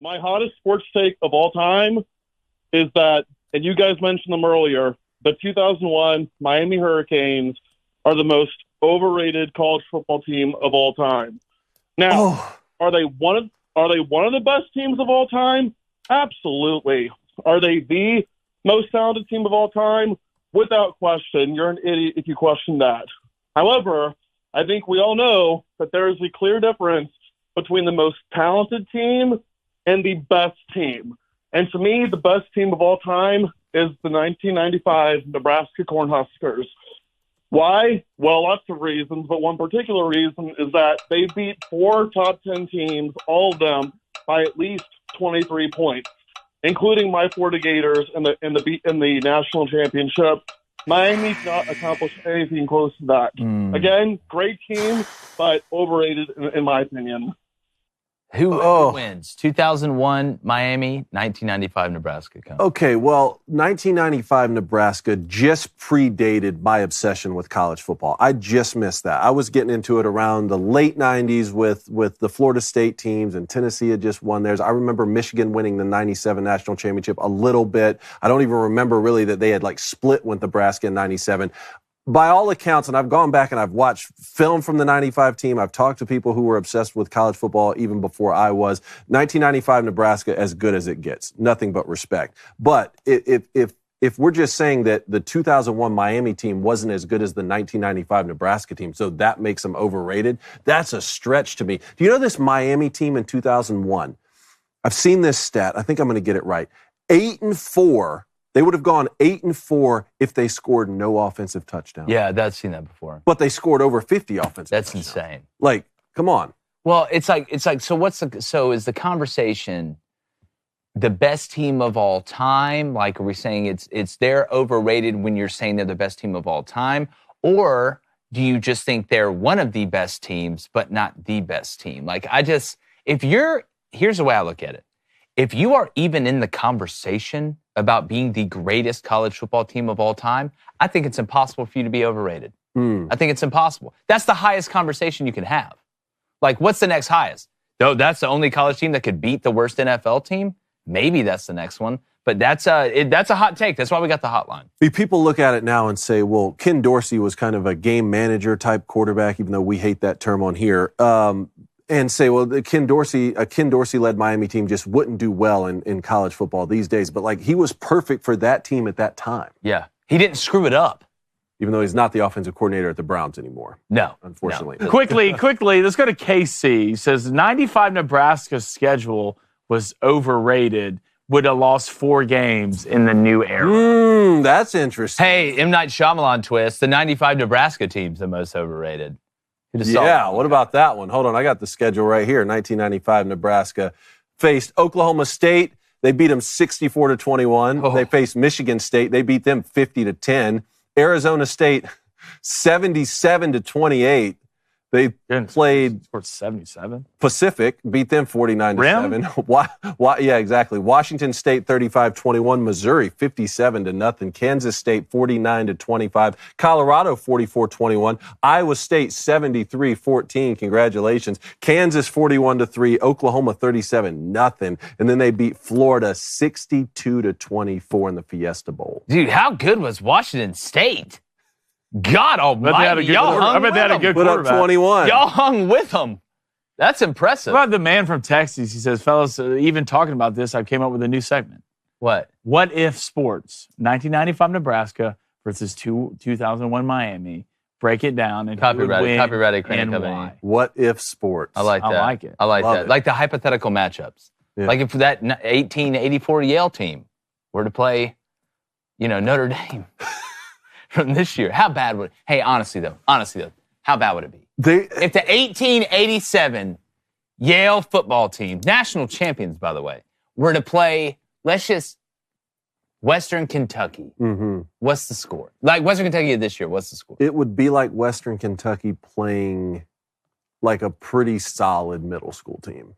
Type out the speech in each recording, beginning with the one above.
My hottest sports take of all time is that, and you guys mentioned them earlier, the 2001 Miami Hurricanes are the most overrated college football team of all time. Now, are they one of the best teams of all time? Absolutely. Are they the most talented team of all time? Without question. You're an idiot if you question that. However, I think we all know that there is a clear difference between the most talented team and the best team. And to me, the best team of all time is the 1995 Nebraska Cornhuskers. Why? Well, lots of reasons, but one particular reason is that they beat 4 top 10 teams, all of them, by at least 23 points, including my Florida Gators in the national championship. Miami did not accomplish anything close to that. Again, great team, but overrated in my opinion. Who wins? 2001 Miami, 1995 Nebraska. Okay, well, 1995 Nebraska just predated my obsession with college football. I just missed that. I was getting into it around the late 90s with the Florida State teams, and Tennessee had just won theirs. I remember Michigan winning the 97 national championship a little bit. I don't even remember really that they had split with Nebraska in 97. By all accounts, and I've gone back and I've watched film from the 95 team. I've talked to people who were obsessed with college football even before I was. 1995 Nebraska, as good as it gets. Nothing but respect. But if we're just saying that the 2001 Miami team wasn't as good as the 1995 Nebraska team, so that makes them overrated, that's a stretch to me. Do you know this Miami team in 2001? I've seen this stat. I think I'm going to get it right. 8-4. They would have gone 8-4 if they scored no offensive touchdowns. Yeah, I've seen that before. But they scored over 50 offensive That's touchdowns. insane. Come on. Well, it's like so is the conversation the best team of all time? Like, are we saying it's they're overrated when you're saying they're the best team of all time? Or do you just think they're one of the best teams, but not the best team? Here's the way I look at it. If you are even in the conversation about being the greatest college football team of all time, I think it's impossible for you to be overrated. I think it's impossible. That's the highest conversation you can have. What's the next highest? Though that's the only college team that could beat the worst NFL team? Maybe that's the next one. But that's a hot take. That's why we got the hotline. People look at it now and say, well, Ken Dorsey was kind of a game manager type quarterback, even though we hate that term on here. And say, well, a Ken Dorsey-led Miami team just wouldn't do well in college football these days. But, he was perfect for that team at that time. Yeah. He didn't screw it up. Even though he's not the offensive coordinator at the Browns anymore. No. Unfortunately. No. Quickly, let's go to KC. He says, 95 Nebraska's schedule was overrated. Would have lost 4 games in the new era. That's interesting. Hey, M. Night Shyamalan twist. The 95 Nebraska team's the most overrated. Yeah, what about that one? Hold on, I got the schedule right here. 1995 Nebraska faced Oklahoma State. They beat them 64-21. They faced Michigan State. They beat them 50-10. Arizona State 77-28. They played 77. Pacific, beat them 49-7. Yeah, exactly. Washington State 35-21, Missouri 57-0, Kansas State 49-25, Colorado 44-21, Iowa State 73-14. Congratulations. Kansas 41-3, Oklahoma 37-0, and then they beat Florida 62-24 in the Fiesta Bowl. Dude, how good was Washington State? God almighty, I bet they had a good quarterback. Put up 21. Y'all hung with them. That's impressive. What about the man from Texas? He says, fellas, even talking about this, I came up with a new segment. What? What if sports? 1995 Nebraska versus 2001 Miami. Break it down and copyrighted and why. What if sports? I like that. I like it. I like Love that. it. Like the hypothetical matchups. Yeah. Like if that 1884 Yale team were to play, Notre Dame. From this year, how bad would? Hey, honestly though, how bad would it be? If the 1887 Yale football team, national champions by the way, were to play, let's just Western Kentucky. What's the score? Like Western Kentucky this year, what's the score? It would be like Western Kentucky playing like a pretty solid middle school team.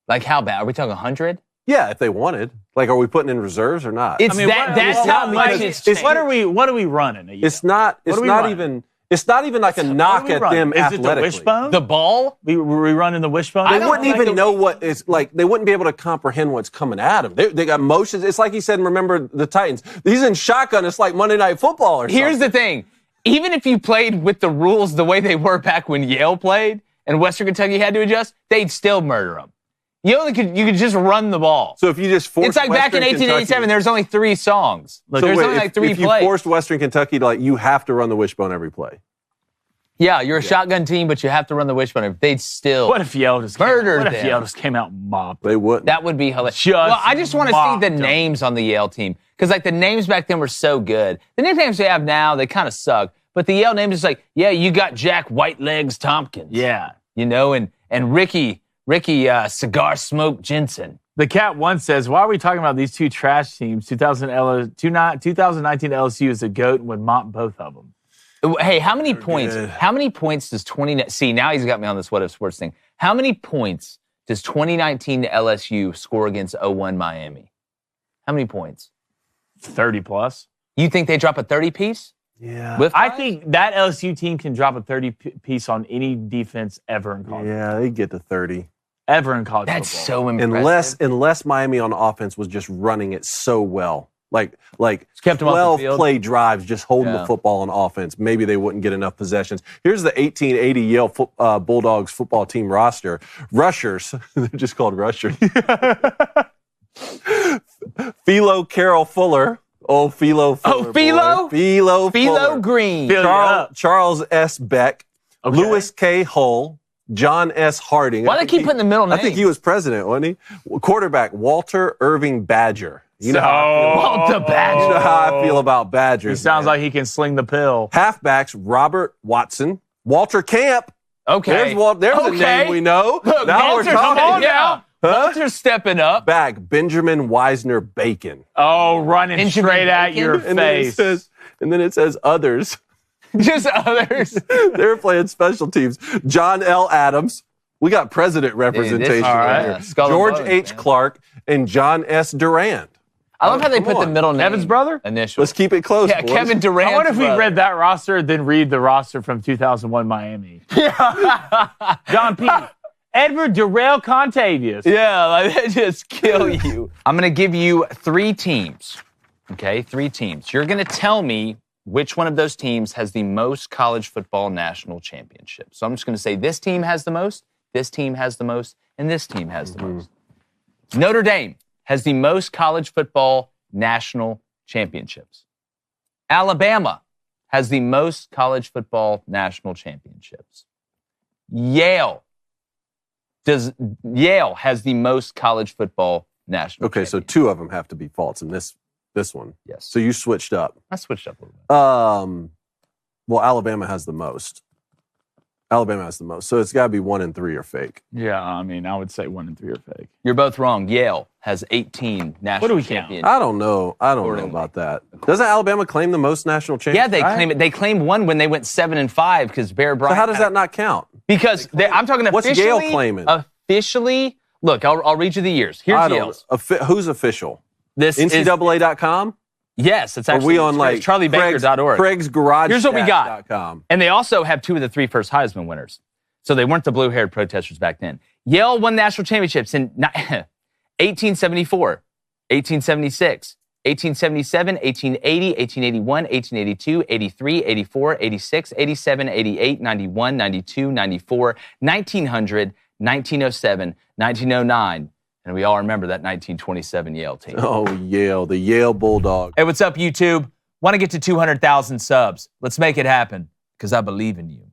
Like how bad? Are we talking 100? Yeah, if they wanted. Like, are we putting in reserves or not? That's how much it's changed. What are we running? It's not even It's not even like a knock at them Is athletically. it the wishbone? The ball? We running the wishbone? They wouldn't even know what is like. They wouldn't be able to comprehend what's coming at them. They got motions. It's like he said. Remember the Titans? He's in shotgun. It's like Monday Night Football or something. Here's the thing. Even if you played with the rules the way they were back when Yale played and Western Kentucky had to adjust, they'd still murder them. You could just run the ball. So if you just forced it's like back in 1887, there's only 3 songs. Look, there's only like 3 plays. If plays. you forced Western Kentucky to you have to run the wishbone every play. Yeah, you're a shotgun team, but you have to run the wishbone. They'd still What if Yale just murdered What if them? Yale just came out and mobbed? They wouldn't. That would be hilarious. Well, I just want to see the names on the Yale team because the names back then were so good. The nicknames they have now, they kind of suck. But the Yale name is like, yeah, you got Jack Whitelegs Tompkins. Yeah. And Ricky Cigar Smoke Jensen. The Cat once says, why are we talking about these 2 trash teams? 2019 LSU is a goat and would mop both of them. Hey, how many points? Good. How many points does 20? See, now he's got me on this What If Sports thing. How many points does 2019 LSU score against 0-1 Miami? How many points? 30 plus. You think they drop a 30 piece? Yeah. I think that LSU team can drop a 30 piece on any defense ever in college. Yeah, they get to 30. Ever in college That's football. so impressive. Unless Miami on offense was just running it so well. Like kept 12 the play drives, just holding the football on offense. Maybe they wouldn't get enough possessions. Here's the 1880 Yale Bulldogs football team roster. Rushers. They're just called rushers. Philo Carroll Fuller. Oh, Philo Fuller. Oh, Philo? Philo Fuller. Green. Charles S. Beck. Okay. Lewis K. Hull. John S. Harding. Why do they keep putting the middle name? I think he was president, wasn't he? Quarterback, Walter Irving Badger. You know Walter Badger. You know how I feel about Badgers. He sounds like he can sling the pill. Halfbacks, Robert Watson. Walter Camp. Okay. There's a name we know. Look, now Walter's we're talking. Yeah. Huh? Walter's stepping up. Back, Benjamin Wisner Bacon. Oh, running Benjamin straight at your face. And then it says others. Just others. They were playing special teams. John L. Adams. We got president representation right here. George H. Clark and John S. Durant. I love how they put the middle name. Kevin's brother? Initial. Let's keep it close, Yeah, boys. Kevin Durant. I wonder if we read that roster, then read the roster from 2001 Miami. John P. Edward Durrell Contavious. Yeah, they just kill you. I'm going to give you 3 teams. Okay, 3 teams. You're going to tell me which one of those teams has the most college football national championships. So I'm just going to say this team has the most, this team has the most, and this team has the most. Notre Dame has the most college football national championships. Alabama has the most college football national championships. Yale has the most college football national championships. So 2 of them have to be false in this one. Yes. So you switched up. I switched up a little bit. Well, Alabama has the most. So it's got to be 1 and 3 are fake. Yeah, I mean, I would say 1 and 3 are fake. You're both wrong. Yale has 18 national championships. I don't know about that. Doesn't Alabama claim the most national championships? Yeah, they claim it. They claimed 1 when they went 7-5 because Bear Bryant. So how does that not count? Because I'm talking officially. What's Yale claiming? Officially, look, I'll read you the years. Here's Yale's. Who's official? This NCAA.com? Yes, it's actually. Are we on like CharlieBaker.org. Craig's Garage. Here's what we got. And they also have 2 of the 3 first Heisman winners. So they weren't the blue-haired protesters back then. Yale won national championships in 1874, 1876, 1877, 1880, 1881, 1882, 83, 84, 86, 87, 88, 91, 92, 94, 1900, 1907, 1909. And we all remember that 1927 Yale team. Oh, Yale, the Yale Bulldogs. Hey, what's up, YouTube? Want to get to 200,000 subs? Let's make it happen because I believe in you.